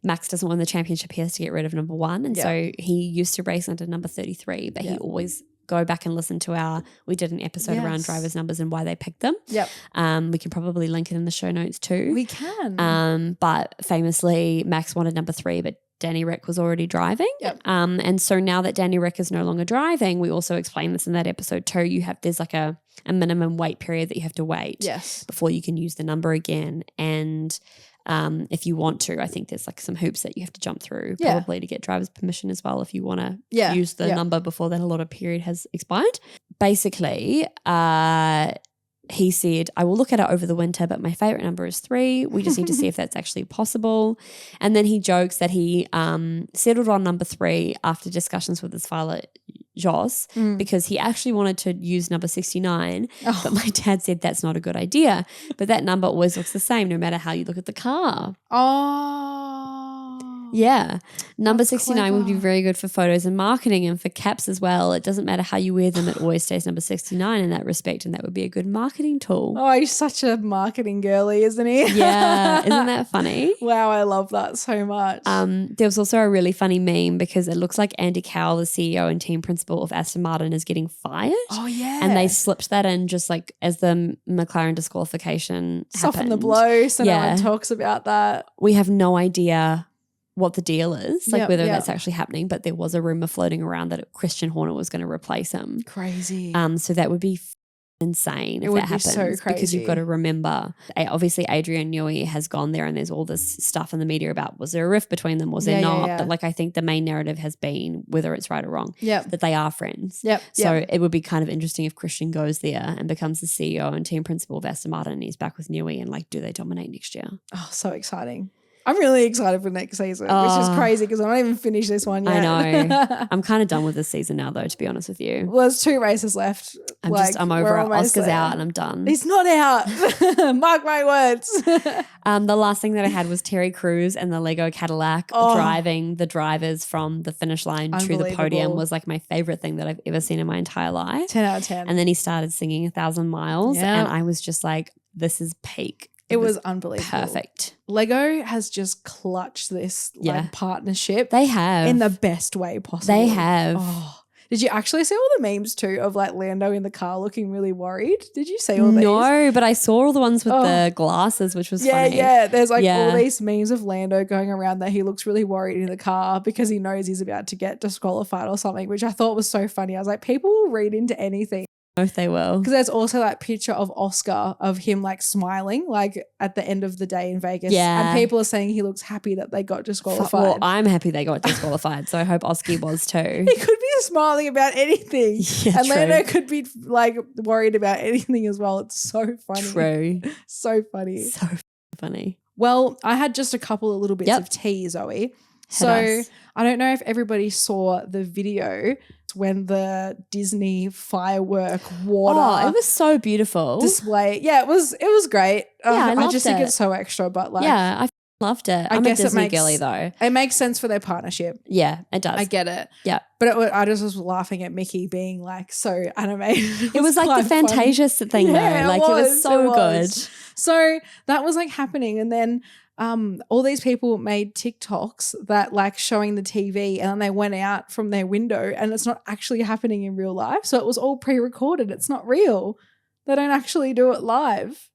B: Max doesn't win the championship, he has to get rid of number 1. And so he used to race under number 33, but he always go back and listen to we did an episode around drivers' numbers and why they picked them.
A: Yep.
B: We can probably link it in the show notes too.
A: We can.
B: But famously, Max wanted number 3, but Danny Rick was already driving.
A: Yep.
B: And so now that Danny Rick is no longer driving, we also explained this in that episode too. There's like a minimum wait period that you have to wait before you can use the number again. And if you want to, I think there's like some hoops that you have to jump through probably to get driver's permission as well if you want to use the number before that allotted period has expired. Basically, he said, I will look at it over the winter, but my favorite number is 3. We just need to see if that's actually possible. And then he jokes that he settled on number 3 after discussions with his father, Jos, because he actually wanted to use number 69, but my dad said that's not a good idea. But that number always looks the same no matter how you look at the car. Yeah. Number 69 would be very good for photos and marketing and for caps as well. It doesn't matter how you wear them. It always stays number 69 in that respect, and that would be a good marketing tool.
A: Oh, he's such a marketing girly, isn't he?
B: Yeah. Isn't that funny?
A: Wow, I love that so much.
B: There was also a really funny meme because it looks like Andy Cowell, the CEO and team principal of Aston Martin, is getting fired.
A: Oh, yeah.
B: And they slipped that in just like as the McLaren disqualification
A: Soften
B: happened.
A: the blow so no one talks about that. We
B: have no idea what the deal is, like whether that's actually happening, but there was a rumor floating around that Christian Horner was going to replace him.
A: Crazy.
B: So that would be insane if that happens.
A: So crazy.
B: Because you've got to remember, obviously Adrian Newey has gone there and there's all this stuff in the media about was there a rift between them, was there not? But like I think the main narrative has been, whether it's right or wrong, that they are friends. So it would be kind of interesting if Christian goes there and becomes the CEO and team principal of Aston Martin and he's back with Newey, and like, do they dominate next year?
A: Oh, so exciting. I'm really excited for next season, which is crazy because I'm not even finished this one yet.
B: I know. I'm kind of done with this season now, though, to be honest with you.
A: Well, there's 2 races left.
B: I'm over it. Oscar's out and I'm done.
A: He's not out. Mark my words.
B: The last thing that I had was Terry Crews and the Lego Cadillac driving the drivers from the finish line to the podium was like my favorite thing that I've ever seen in my entire life.
A: 10 out of 10.
B: And then he started singing 1,000 Miles and I was just like, this is peak.
A: It was unbelievable.
B: Perfect.
A: Lego has just clutched this like partnership.
B: They have.
A: In the best way possible.
B: They have.
A: Oh. Did you actually see all the memes too of like Lando in the car looking really worried? Did you see all these?
B: No, but I saw all the ones with the glasses, which was funny.
A: Yeah. There's like all these memes of Lando going around that he looks really worried in the car because he knows he's about to get disqualified or something, which I thought was so funny. I was like, people will read into anything.
B: I know if they will.
A: Because there's also that picture of Oscar of him like smiling like at the end of the day in Vegas.
B: Yeah.
A: And people are saying he looks happy that they got disqualified.
B: Well, I'm happy they got disqualified, so I hope Oski was too.
A: He could be smiling about anything.
B: Yeah,
A: and
B: true.
A: Lando could be like worried about anything as well. It's so funny.
B: True.
A: So funny.
B: So funny.
A: Well, I had just a couple of little bits of tea, Zoe. So I don't know if everybody saw the video when the Disney firework water.
B: Oh, it was so beautiful.
A: Display. Yeah, it was great. I just think
B: it.
A: it's so extra, but like
B: I loved it. I'm a Disney girly though.
A: It makes sense for their partnership.
B: Yeah, it does.
A: I get it.
B: Yeah.
A: But I just was laughing at Mickey being like so animated.
B: It was like the Fantasia thing though. Like it was so good.
A: So that was like happening, and then all these people made TikToks that like showing the TV, and then they went out from their window and it's not actually happening in real life. So it was all pre-recorded. It's not real. They don't actually do it live.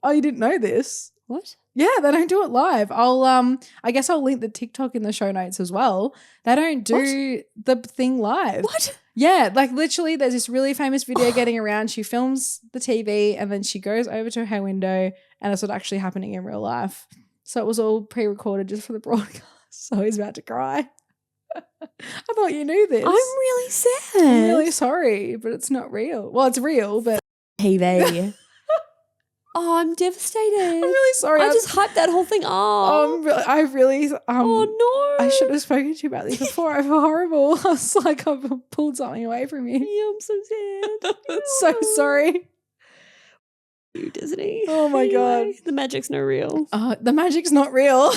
A: Oh, you didn't know this?
B: What?
A: Yeah, they don't do it live. I guess I'll link the TikTok in the show notes as well. They don't do the thing live.
B: What?
A: Yeah, like literally there's this really famous video getting around. She films the TV and then she goes over to her window and it's not actually happening in real life. So it was all pre-recorded just for the broadcast. So he's about to cry. I thought you knew this.
B: I'm really sad.
A: I'm really sorry, but it's not real. Well, it's real, but
B: TV. Oh, I'm devastated. I'm
A: really sorry.
B: I just hyped that whole thing up.
A: Oh, I really
B: oh no.
A: I should have spoken to you about this before. I feel horrible. I was like, I've pulled something away from you.
B: Yeah, I'm so sad.
A: So sorry.
B: You Disney.
A: Oh my God.
B: The magic's not real.
A: The magic's not real.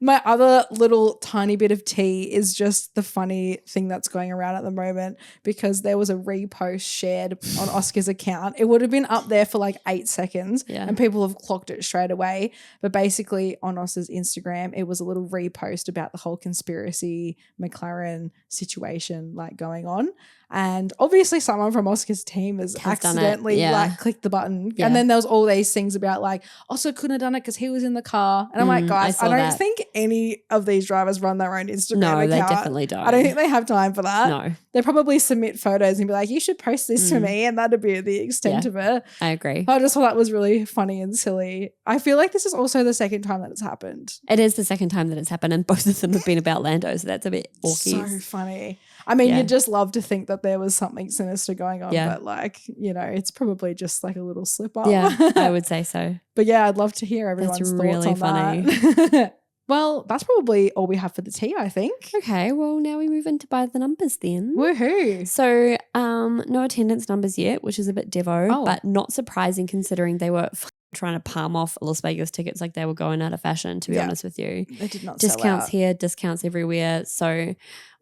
A: My other little tiny bit of tea is just the funny thing that's going around at the moment, because there was a repost shared on Oscar's account. It would have been up there for like 8 seconds and people have clocked it straight away. But basically on Oscar's Instagram, it was a little repost about the whole conspiracy McLaren situation like going on. And obviously someone from Oscar's team has accidentally like clicked the button. Yeah. And then there was all these things about like, Oscar couldn't have done it because he was in the car. And I'm like, guys, I don't think any of these drivers run their own Instagram account.
B: No, they definitely don't.
A: I don't think they have time for that.
B: No.
A: They probably submit photos and be like, you should post this to me. And that'd be the extent of it.
B: I agree.
A: I just thought that was really funny and silly. I feel like this is also the second time that it's happened.
B: It is the second time that it's happened, and both of them have been about Lando. So that's a bit awkward.
A: So funny. I mean, you'd just love to think that there was something sinister going on, but like, you know, it's probably just like a little slip up.
B: Yeah, I would say so.
A: But yeah, I'd love to hear everyone's
B: That's
A: thoughts
B: really
A: on
B: funny.
A: that. Well, that's probably all we have for the tea, I think.
B: Okay, well, now we move into by the numbers then.
A: Woohoo.
B: So, no attendance numbers yet, which is a bit devo, but not surprising considering they were trying to palm off Las Vegas tickets like they were going out of fashion, to be honest with you.
A: They did not
B: discounts
A: sell out.
B: Here, discounts everywhere. So,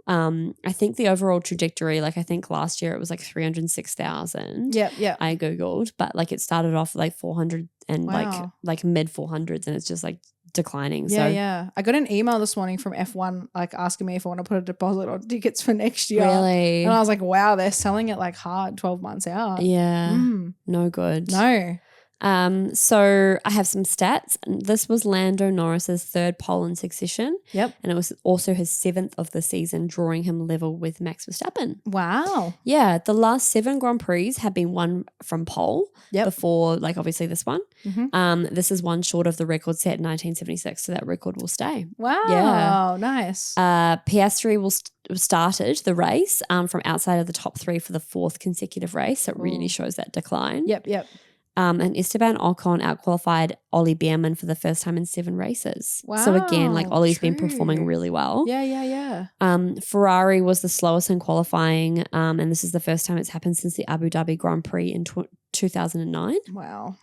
B: I think the overall trajectory, like I think last year it was like 306,000.
A: Yeah.
B: I Googled, but like it started off like 400 and like mid 400s, and it's just like declining.
A: Yeah. I got an email this morning from F1 like asking me if I want to put a deposit on tickets for next year.
B: Really?
A: And I was like, wow, they're selling it like hard 12 months out.
B: Yeah. No good.
A: No.
B: So I have some stats. This was Lando Norris's third pole in succession.
A: Yep.
B: And it was also his 7th of the season, drawing him level with Max Verstappen.
A: Wow.
B: Yeah. The last 7 Grand Prix have been won from pole before, like obviously this one. This is one short of the record set in 1976. So that record will stay.
A: Wow.
B: Yeah.
A: Nice.
B: Piastri started the race from outside of the top 3 for the 4th consecutive race. So it really shows that decline.
A: Yep.
B: And Esteban Ocon outqualified Ollie Behrman for the first time in 7 races.
A: Wow.
B: So again, like Ollie's been performing really well.
A: Yeah.
B: Ferrari was the slowest in qualifying, and this is the first time it's happened since the Abu Dhabi Grand Prix in 2009.
A: Wow.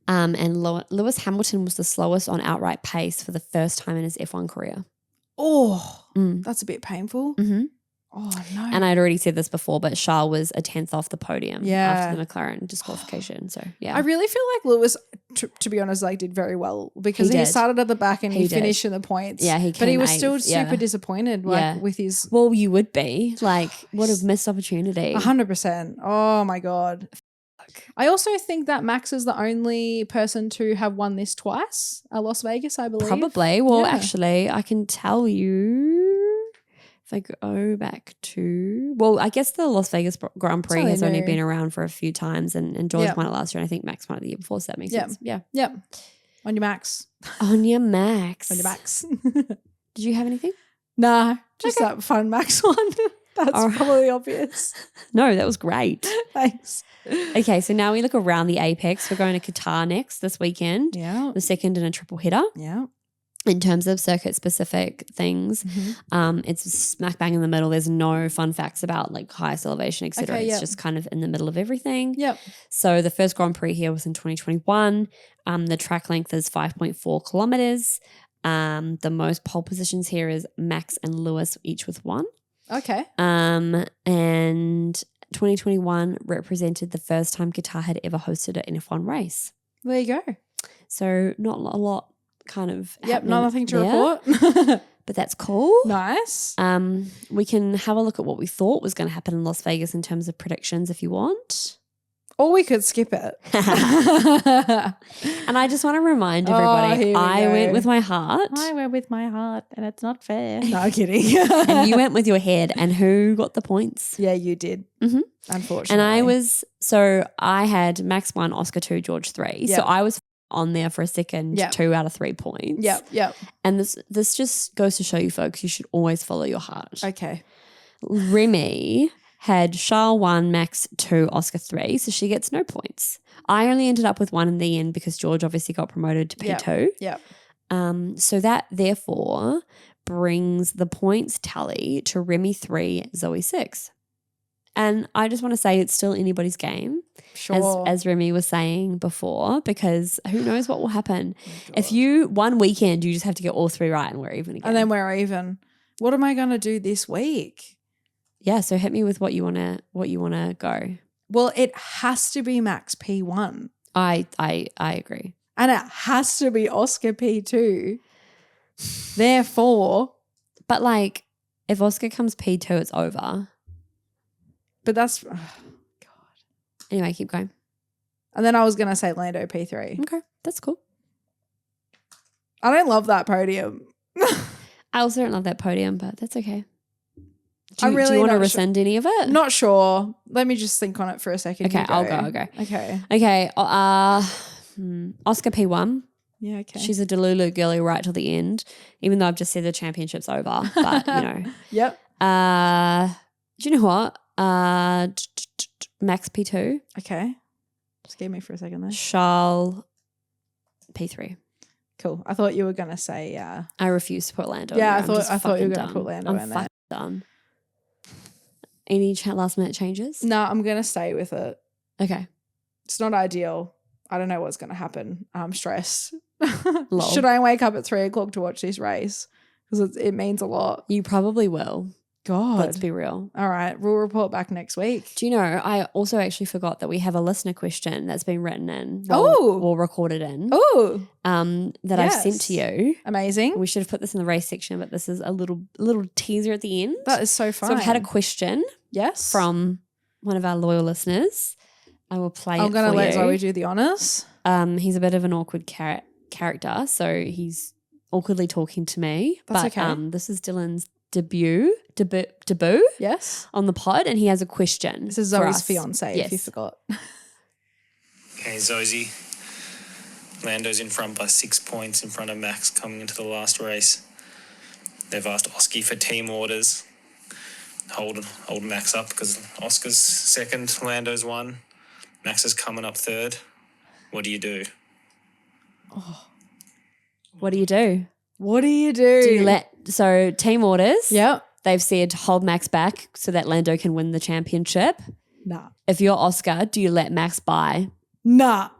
B: And Lewis Hamilton was the slowest on outright pace for the first time in his F1 career.
A: Oh, that's a bit painful.
B: Mm-hmm.
A: Oh, no.
B: And I'd already said this before, but Charles was a 10th off the podium
A: Yeah.
B: after the McLaren disqualification. So, yeah.
A: I really feel like Lewis to be honest, like did very well because
B: He
A: he
B: did.
A: started at the back and he
B: did.
A: finished in the points.
B: Yeah, he
A: but he
B: came
A: was still
B: eighth, yeah.
A: super disappointed with his
B: Well, you would be. Like, what a missed opportunity.
A: 100%. Oh my God. I also think that Max is the only person to have won this twice at Las Vegas, I believe.
B: Probably. Well,
A: Yeah.
B: actually, I can tell you if I go back to, well, I guess the Las Vegas Grand Prix has only been around for a few times and George won it last year and I think Max won it the year before, so that makes sense. Yeah.
A: Yep. On your Max.
B: On your Max.
A: On your Max.
B: Did you have anything?
A: Nah, just that fun Max one. That's probably obvious.
B: No, that was great.
A: Thanks.
B: Okay, so now we look around the Apex. We're going to Qatar next this weekend.
A: Yeah.
B: The second in a triple hitter.
A: Yeah.
B: In terms of circuit specific things, it's smack bang in the middle. There's no fun facts about like highest elevation, etc.
A: Okay,
B: it's just kind of in the middle of everything.
A: Yep.
B: So the first Grand Prix here was in 2021. The track length is 5.4 kilometers. The most pole positions here is Max and Lewis, each with one.
A: Okay.
B: And 2021 represented the first time Qatar had ever hosted an F1 race.
A: There you go.
B: So not a lot kind of
A: nothing to
B: there,
A: report.
B: but that's cool.
A: Nice.
B: We can have a look at what we thought was going to happen in Las Vegas in terms of predictions if you want.
A: Or we could skip it.
B: And I just want to remind everybody, I went with my heart.
A: I went with my heart and it's not fair. No, I'm kidding.
B: And you went with your head. And who got the points?
A: Yeah, you did.
B: Mm-hmm.
A: Unfortunately.
B: And I had Max 1, Oscar 2, George 3.
A: Yep.
B: So I was on there for a second, 2 out of 3 points.
A: Yep.
B: And this just goes to show you folks, you should always follow your heart.
A: Okay.
B: Remy had Charles 1, Max 2, Oscar 3, so she gets no points. I only ended up with 1 in the end because George obviously got promoted to P2.
A: Yep.
B: So that therefore brings the points tally to Remy 3, Zoe 6. And I just want to say it's still anybody's game, as Remy was saying before, because who knows what will happen. If you, one weekend, you just have to get all 3 right and we're even again.
A: And then we're even. What am I going to do this week?
B: Yeah, so hit me with what you wanna go.
A: Well, it has to be Max P1.
B: I agree.
A: And it has to be Oscar P2. Therefore.
B: But like, if Oscar comes P2, it's over.
A: But that's God.
B: Anyway, keep going.
A: And then I was gonna say Lando P3.
B: Okay, that's cool.
A: I don't love that podium.
B: I also don't love that podium, but that's okay. Do
A: I'm really
B: you want to
A: not
B: rescind any of it?
A: Not sure. Let me just think on it for a second.
B: Okay, I'll go. Okay. Oscar P1.
A: Yeah, okay.
B: She's a Delulu girly right till the end, even though I've just said the championship's over. But, you know.
A: Yep.
B: Do you know what? Max P2.
A: Okay. Just give me for a second there.
B: Charles P3.
A: Cool. I thought you were going to say
B: I refuse to put Lando.
A: Yeah,
B: in there.
A: I thought you were going to put Lando in there.
B: I'm done. Any last minute changes?
A: No, I'm going to stay with it.
B: Okay.
A: It's not ideal. I don't know what's going to happen. I'm stressed.
B: Lol.
A: Should I wake up at 3 o'clock to watch this race? Because it means a lot.
B: You probably will.
A: God.
B: Let's be real.
A: All right. We'll report back next week.
B: Do you know, I also actually forgot that we have a listener question that's been written in.
A: Oh.
B: Or recorded in.
A: Oh.
B: That I've sent to you.
A: Amazing.
B: We should have put this in the race section, but this is a little fteaser at the end.
A: That is so fun.
B: So I've had a question.
A: Yes.
B: From one of our loyal listeners. I will play it for you.
A: I'm going to let Zoe do the honours.
B: He's a bit of an awkward character, so he's awkwardly talking to me.
A: That's okay.
B: This is Dylan's debut
A: yes,
B: on the pod, and he has a question.
A: This is Zoe's fiance, if you forgot.
C: Okay, Zoe. Lando's in front by 6 points in front of Max coming into the last race. They've asked Oski for team orders. Hold Max up because Oscar's second, Lando's 1. Max is coming up 3rd. What do you do?
B: What do you do?
A: What do you do?
B: So team orders.
A: Yep.
B: They've said hold Max back so that Lando can win the championship.
A: Nah.
B: If you're Oscar, do you let Max by?
A: Nah.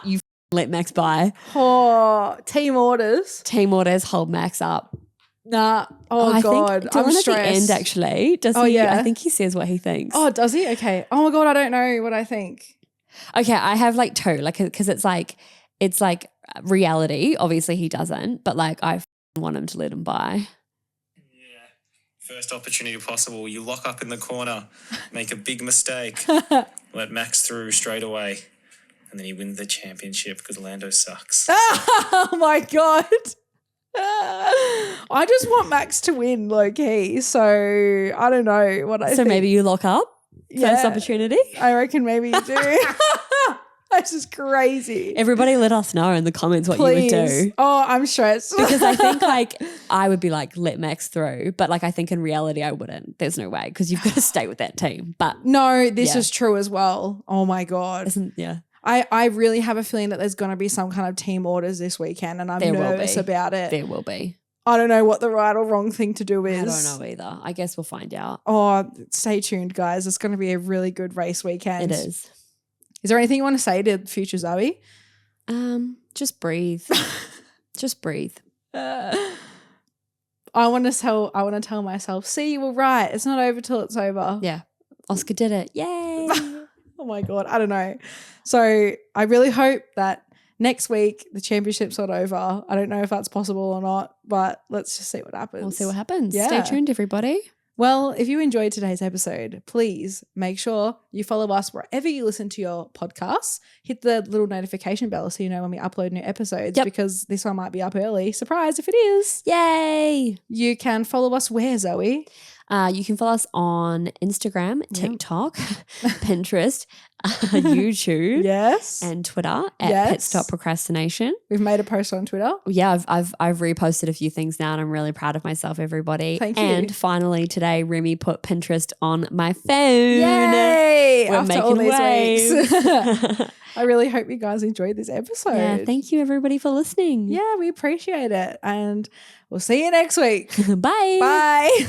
B: You let Max by.
A: Oh, team orders.
B: Team orders, hold Max up.
A: Nah. Oh, God.
B: I'm stressed. At the end, actually, does he?
A: Yeah.
B: I think he says what he thinks.
A: Oh, does he? Okay. Oh, my God. I don't know what I think.
B: Okay, I have like two, like because it's like reality. Obviously, he doesn't, but like I want him to let him by.
C: Yeah. First opportunity possible. You lock up in the corner, make a big mistake, let Max through straight away, and then he wins the championship because Lando sucks.
A: Oh my God. I just want Max to win, low key. So I don't know what I
B: So
A: think.
B: maybe you lock up
A: Yeah.
B: first opportunity.
A: I reckon maybe you do. That's just crazy.
B: Everybody let us know in the comments what
A: Please.
B: you would do.
A: Oh, I'm stressed.
B: Because I think like I would be like, let Max through. But like I think in reality I wouldn't. There's no way because you've got to stay with that team. But
A: no, this
B: Yeah.
A: is true as well. Oh my God.
B: yeah.
A: I really have a feeling that there's going to be some kind of team orders this weekend and I'm
B: There will
A: nervous
B: be.
A: about it.
B: There will be.
A: I don't know what the right or wrong thing to do is.
B: I don't know either. I guess we'll find out.
A: Oh, stay tuned, guys. It's going to be a really good race weekend.
B: It is.
A: Is there anything you want to say to future Zoe?
B: Just breathe. Just breathe.
A: I want to tell myself, see, you were right. It's not over till it's over.
B: Yeah. Oscar did it. Yay.
A: Oh my God. I don't know. So I really hope that next week the championship's not over. I don't know if that's possible or not, but let's just see what happens.
B: We'll see what happens.
A: Yeah.
B: Stay tuned, everybody.
A: Well, if you enjoyed today's episode, please make sure you follow us wherever you listen to your podcasts. Hit the little notification bell so you know when we upload new episodes because this one might be up early. Surprise if it is.
B: Yay.
A: You can follow us where, Zoe?
B: You can follow us on Instagram, TikTok, Pinterest, YouTube,
A: Yes.
B: and Twitter at Pit Stop Procrastination.
A: We've made a post on Twitter.
B: Yeah, I've reposted a few things now and I'm really proud of myself, everybody.
A: Thank you.
B: And finally today, Remy put Pinterest on my phone.
A: Yay!
B: We're
A: After
B: making
A: all these
B: waves.
A: weeks. I really hope you guys enjoyed this episode.
B: Yeah, thank you everybody for listening.
A: Yeah, we appreciate it. And we'll see you next week.
B: Bye.
A: Bye.